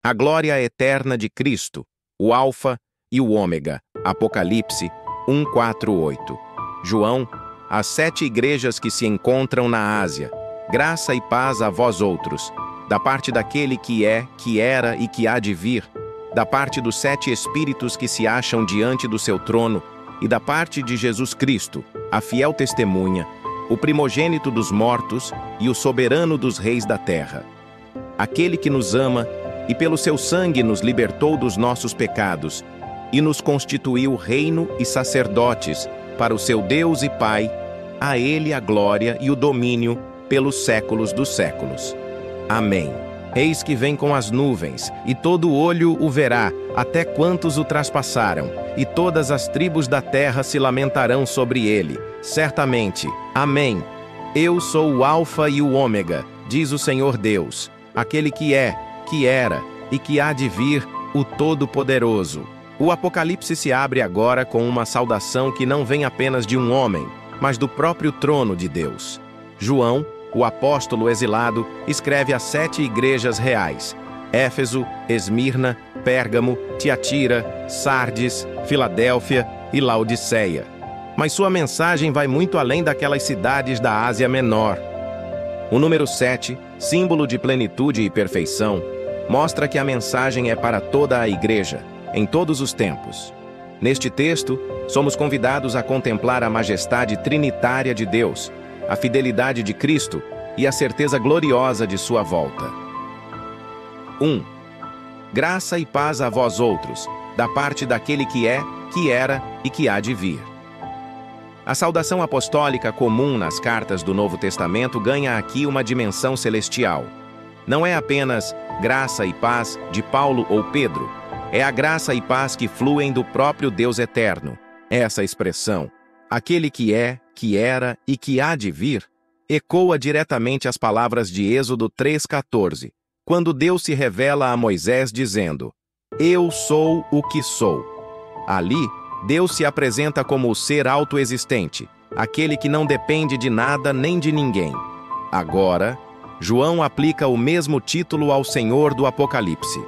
A glória eterna de Cristo, o Alfa e o Ômega. Apocalipse 1:4-8. João, as 7 igrejas que se encontram na Ásia. Graça e paz a vós outros, da parte daquele que é, que era e que há de vir, da parte dos 7 Espíritos que se acham diante do seu trono, e da parte de Jesus Cristo, a fiel testemunha, o primogênito dos mortos e o soberano dos reis da terra. Aquele que nos ama e pelo seu sangue nos libertou dos nossos pecados e nos constituiu reino e sacerdotes para o seu Deus e Pai, a ele a glória e o domínio pelos séculos dos séculos. Amém. Eis que vem com as nuvens, e todo olho o verá, até quantos o traspassaram, e todas as tribos da terra se lamentarão sobre ele. Certamente. Amém. Eu sou o Alfa e o Ômega, diz o Senhor Deus, aquele que é, que era e que há de vir, o Todo-Poderoso. O Apocalipse se abre agora com uma saudação que não vem apenas de um homem, mas do próprio trono de Deus. João, o apóstolo exilado, escreve às 7 igrejas reais: Éfeso, Esmirna, Pérgamo, Tiatira, Sardes, Filadélfia e Laodiceia. Mas sua mensagem vai muito além daquelas cidades da Ásia Menor. O número 7, símbolo de plenitude e perfeição, mostra que a mensagem é para toda a igreja, em todos os tempos. Neste texto, somos convidados a contemplar a majestade trinitária de Deus, a fidelidade de Cristo e a certeza gloriosa de sua volta. 1. Graça e paz a vós outros, da parte daquele que é, que era e que há de vir. A saudação apostólica comum nas cartas do Novo Testamento ganha aqui uma dimensão celestial. Não é apenas graça e paz de Paulo ou Pedro, é a graça e paz que fluem do próprio Deus eterno. Essa expressão, aquele que é, que era e que há de vir, ecoa diretamente as palavras de Êxodo 3:14, quando Deus se revela a Moisés dizendo: Eu sou o que sou. Ali, Deus se apresenta como o ser autoexistente, aquele que não depende de nada nem de ninguém. Agora, João aplica o mesmo título ao Senhor do Apocalipse.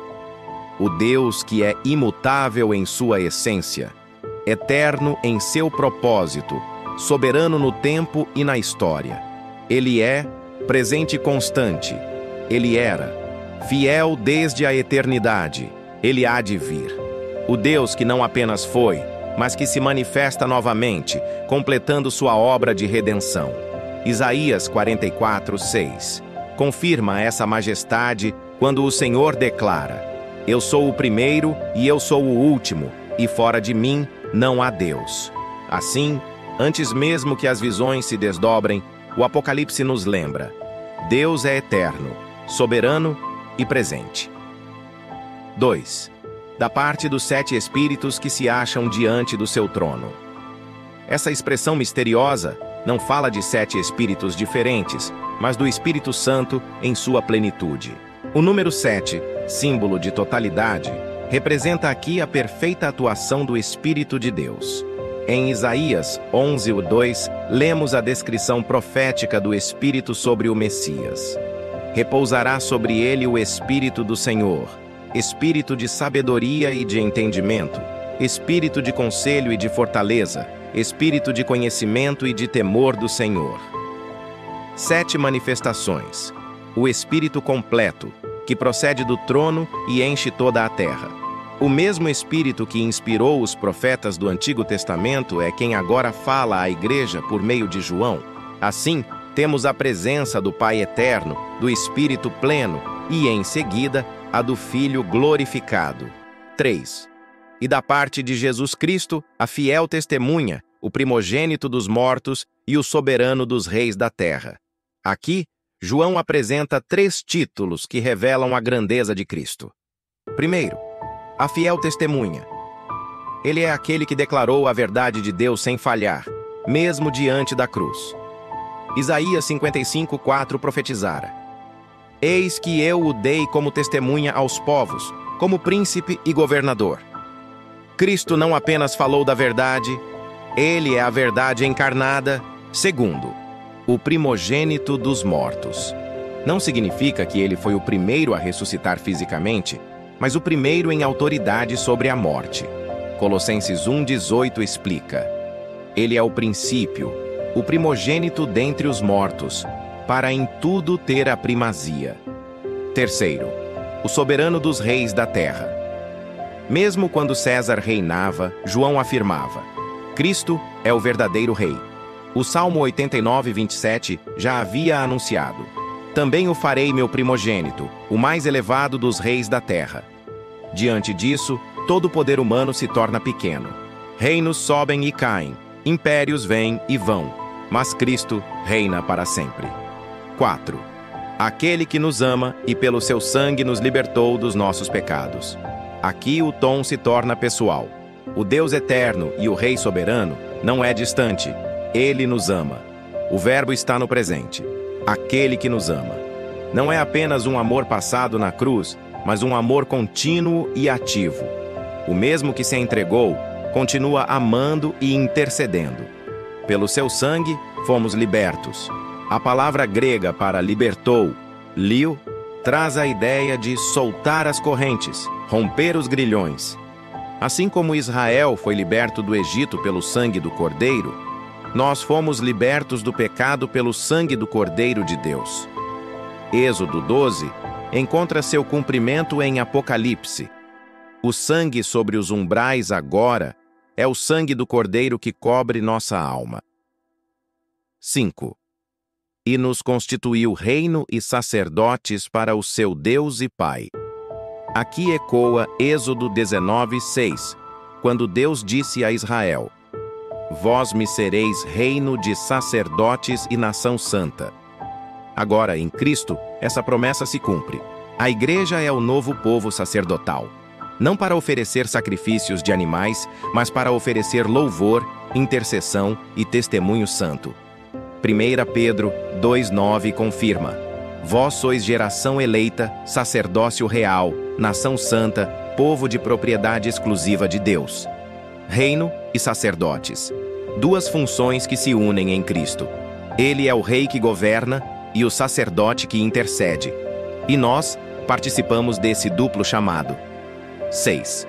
O Deus que é imutável em sua essência, eterno em seu propósito, soberano no tempo e na história. Ele é presente constante. Ele era fiel desde a eternidade. Ele há de vir. O Deus que não apenas foi, mas que se manifesta novamente, completando sua obra de redenção. Isaías 44:6 confirma essa majestade quando o Senhor declara: Eu sou o primeiro e eu sou o último, e fora de mim não há Deus. Assim, antes mesmo que as visões se desdobrem, o Apocalipse nos lembra: Deus é eterno, soberano e presente. 2. Da parte dos 7 Espíritos que se acham diante do seu trono. Essa expressão misteriosa não fala de 7 Espíritos diferentes, mas do Espírito Santo em sua plenitude. O número 7, símbolo de totalidade, representa aqui a perfeita atuação do Espírito de Deus. Em Isaías 11:2, lemos a descrição profética do Espírito sobre o Messias. Repousará sobre ele o Espírito do Senhor, Espírito de sabedoria e de entendimento, Espírito de conselho e de fortaleza, Espírito de conhecimento e de temor do Senhor. 7 manifestações. O Espírito completo, que procede do trono e enche toda a terra. O mesmo Espírito que inspirou os profetas do Antigo Testamento é quem agora fala à igreja por meio de João. Assim, temos a presença do Pai eterno, do Espírito pleno e, em seguida, a do Filho glorificado. 3. E da parte de Jesus Cristo, a fiel testemunha, o primogênito dos mortos e o soberano dos reis da terra. Aqui, João apresenta 3 títulos que revelam a grandeza de Cristo. Primeiro, a fiel testemunha. Ele é aquele que declarou a verdade de Deus sem falhar, mesmo diante da cruz. Isaías 55:4 profetizara: Eis que eu o dei como testemunha aos povos, como príncipe e governador. Cristo não apenas falou da verdade, ele é a verdade encarnada. Segundo, o primogênito dos mortos. Não significa que ele foi o primeiro a ressuscitar fisicamente, mas o primeiro em autoridade sobre a morte. Colossenses 1,18 explica: Ele é o princípio, o primogênito dentre os mortos, para em tudo ter a primazia. Terceiro, o soberano dos reis da terra. Mesmo quando César reinava, João afirmava: Cristo é o verdadeiro rei. O Salmo 89:27 já havia anunciado: Também o farei meu primogênito, o mais elevado dos reis da terra. Diante disso, todo o poder humano se torna pequeno. Reinos sobem e caem, impérios vêm e vão, mas Cristo reina para sempre. 4. Aquele que nos ama e pelo seu sangue nos libertou dos nossos pecados. Aqui o tom se torna pessoal. O Deus eterno e o Rei soberano não é distante. Ele nos ama. O verbo está no presente. Aquele que nos ama. Não é apenas um amor passado na cruz, mas um amor contínuo e ativo. O mesmo que se entregou, continua amando e intercedendo. Pelo seu sangue, fomos libertos. A palavra grega para libertou, lio, traz a ideia de soltar as correntes, romper os grilhões. Assim como Israel foi liberto do Egito pelo sangue do Cordeiro, nós fomos libertos do pecado pelo sangue do Cordeiro de Deus. Êxodo 12 encontra seu cumprimento em Apocalipse. O sangue sobre os umbrais agora é o sangue do Cordeiro que cobre nossa alma. 5. E nos constituiu reino e sacerdotes para o seu Deus e Pai. Aqui ecoa Êxodo 19:6, quando Deus disse a Israel: Vós me sereis reino de sacerdotes e nação santa. Agora, em Cristo, essa promessa se cumpre. A igreja é o novo povo sacerdotal. Não para oferecer sacrifícios de animais, mas para oferecer louvor, intercessão e testemunho santo. 1 Pedro 2,9 confirma: Vós sois geração eleita, sacerdócio real, nação santa, povo de propriedade exclusiva de Deus. Reino e sacerdotes. Duas funções que se unem em Cristo. Ele é o rei que governa e o sacerdote que intercede. E nós participamos desse duplo chamado. 6.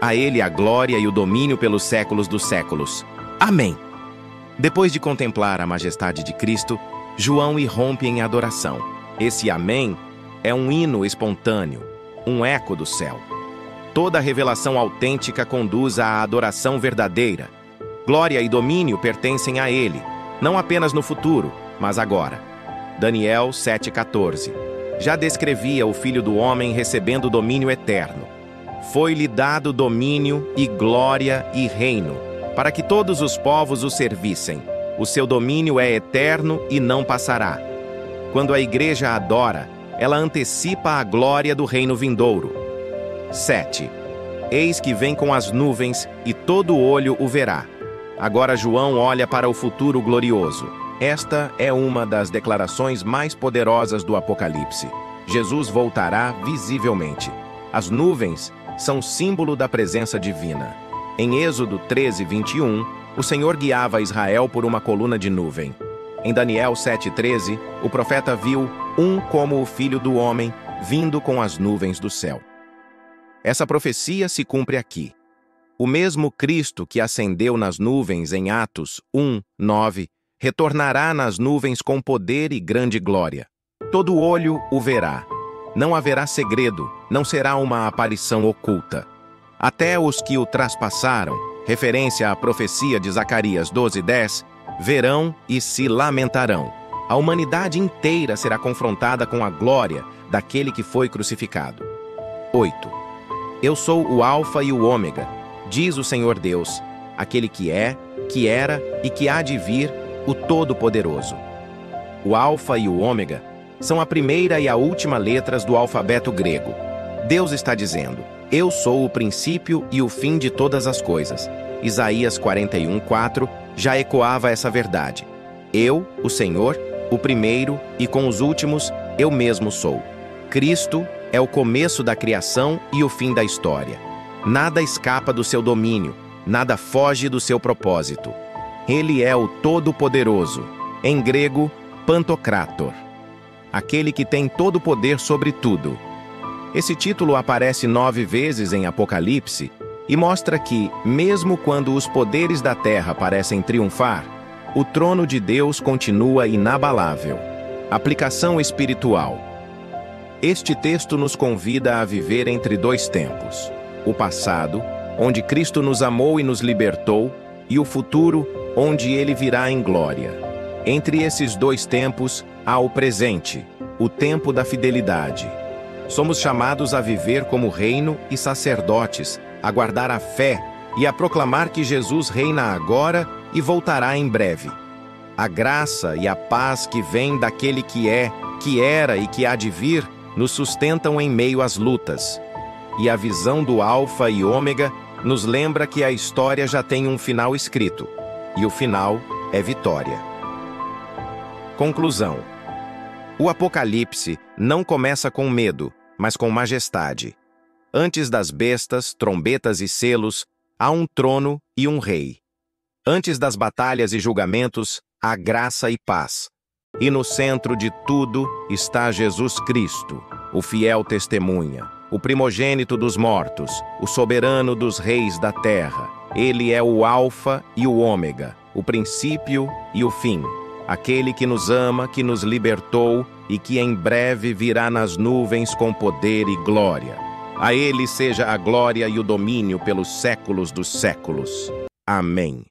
A ele a glória e o domínio pelos séculos dos séculos. Amém. Depois de contemplar a majestade de Cristo, João irrompe em adoração. Esse amém é um hino espontâneo, um eco do céu. Toda revelação autêntica conduz à adoração verdadeira. Glória e domínio pertencem a ele, não apenas no futuro, mas agora. Daniel 7,14 já descrevia o Filho do Homem recebendo domínio eterno. Foi-lhe dado domínio e glória e reino, para que todos os povos o servissem. O seu domínio é eterno e não passará. Quando a igreja adora, ela antecipa a glória do reino vindouro. 7. Eis que vem com as nuvens, e todo olho o verá. Agora João olha para o futuro glorioso. Esta é uma das declarações mais poderosas do Apocalipse. Jesus voltará visivelmente. As nuvens são símbolo da presença divina. Em Êxodo 13:21, o Senhor guiava Israel por uma coluna de nuvem. Em Daniel 7:13, o profeta viu um como o Filho do Homem vindo com as nuvens do céu. Essa profecia se cumpre aqui. O mesmo Cristo que ascendeu nas nuvens em Atos 1:9 retornará nas nuvens com poder e grande glória. Todo olho o verá. Não haverá segredo, não será uma aparição oculta. Até os que o traspassaram, referência à profecia de Zacarias 12:10, verão e se lamentarão. A humanidade inteira será confrontada com a glória daquele que foi crucificado. 8. Eu sou o Alfa e o Ômega, diz o Senhor Deus, aquele que é, que era e que há de vir, o Todo-Poderoso. O Alfa e o Ômega são a primeira e a última letras do alfabeto grego. Deus está dizendo: Eu sou o princípio e o fim de todas as coisas. Isaías 41:4 já ecoava essa verdade. Eu, o Senhor, o primeiro, e com os últimos, eu mesmo sou. Cristo é o começo da criação e o fim da história. Nada escapa do seu domínio, nada foge do seu propósito. Ele é o Todo-Poderoso, em grego, Pantocrator. Aquele que tem todo o poder sobre tudo. Esse título aparece 9 vezes em Apocalipse e mostra que, mesmo quando os poderes da terra parecem triunfar, o trono de Deus continua inabalável. Aplicação espiritual. Este texto nos convida a viver entre 2 tempos: o passado, onde Cristo nos amou e nos libertou, e o futuro, onde Ele virá em glória. Entre esses 2 tempos, há o presente, o tempo da fidelidade. Somos chamados a viver como reino e sacerdotes, a guardar a fé e a proclamar que Jesus reina agora e voltará em breve. A graça e a paz que vem daquele que é, que era e que há de vir, nos sustentam em meio às lutas. E a visão do Alfa e Ômega nos lembra que a história já tem um final escrito, e o final é vitória. Conclusão. O Apocalipse não começa com medo, mas com majestade. Antes das bestas, trombetas e selos, há um trono e um rei. Antes das batalhas e julgamentos, há graça e paz. E no centro de tudo está Jesus Cristo, o fiel testemunha, o primogênito dos mortos, o soberano dos reis da terra. Ele é o Alfa e o Ômega, o princípio e o fim, aquele que nos ama, que nos libertou e que em breve virá nas nuvens com poder e glória. A Ele seja a glória e o domínio pelos séculos dos séculos. Amém.